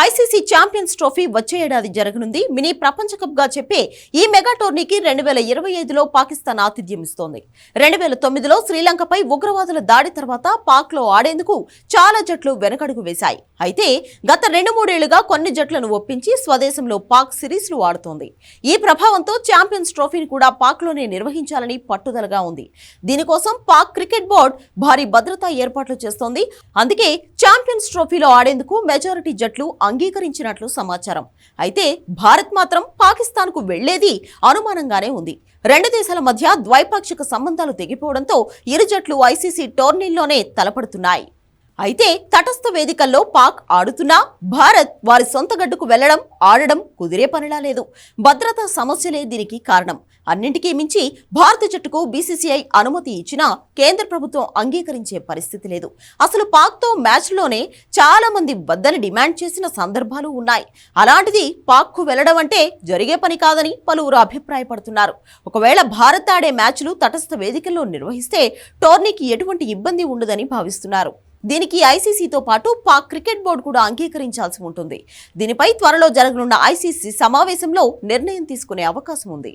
ICC champions trophy వచ్చే ఏడాది జరగనుంది. మినీ ప్రపంచ కప్ గా చెప్పే ఈ మెగా టోర్నీకి 2025లో పాకిస్తాన్ ఆతిథ్యం ఇస్తోంది. 2009లో శ్రీలంకపై ఉగ్రవాదుల దాడి తర్వాత పాక్ లో ఆడేందుకు చాలా జట్లు వెనకడుగు వేశాయి. అయితే గత 2-3 ఏళ్లుగా కొన్ని జట్లను ఒప్పించి స్వదేశంలో పాక్ సిరీస్లు ఆడుతోంది. ఈ ప్రభావంతో ఛాంపియన్స్ ట్రోఫీని కూడా పాక్ లోనే నిర్వహించాలని పట్టుదలగా ఉంది. దీనికోసం పాక్ క్రికెట్ బోర్డు భారీ భద్రతా ఏర్పాట్లు చేస్తోంది. అందుకే ఛాంపియన్స్ ట్రోఫీలో ఆడేందుకు మెజారిటీ జట్లు అంగీకరించినట్లు సమాచారం. అయితే భారత్ మాత్రం పాకిస్తాన్ కు వెళ్లేది అనుమానంగానే ఉంది. రెండు దేశాల మధ్య ద్వైపాక్షిక సంబంధాలు తెగిపోవడంతో ఇరు జట్లు ఐసీసీ టోర్నీల్లోనే తలపడుతున్నాయి. అయితే తటస్థ వేదికల్లో పాక్ ఆడుతున్నా భారత్ వారి సొంత గడ్డుకు వెళ్లడం ఆడడం కుదిరే పనిలా లేదు. భద్రతా సమస్యలే దీనికి కారణం. అన్నింటికీ మించి భారత జట్టుకు బీసీసీఐ అనుమతి ఇచ్చినా కేంద్ర ప్రభుత్వం అంగీకరించే పరిస్థితి లేదు. అసలు పాక్తో మ్యాచ్లోనే చాలా మంది వద్దని డిమాండ్ చేసిన సందర్భాలు ఉన్నాయి. అలాంటిది పాక్కు వెళ్లడం అంటే జరిగే పని కాదని పలువురు అభిప్రాయపడుతున్నారు. ఒకవేళ భారత్ ఆడే మ్యాచ్లు తటస్థ వేదికల్లో నిర్వహిస్తే టోర్నీకి ఎటువంటి ఇబ్బంది ఉండదని భావిస్తున్నారు. దీనికి ఐసీసీతో పాటు పాక్ క్రికెట్ బోర్డు కూడా అంగీకరించాల్సి ఉంటుంది. దీనిపై త్వరలో జరగనున్న ఐసీసీ సమావేశంలో నిర్ణయం తీసుకునే అవకాశం ఉంది.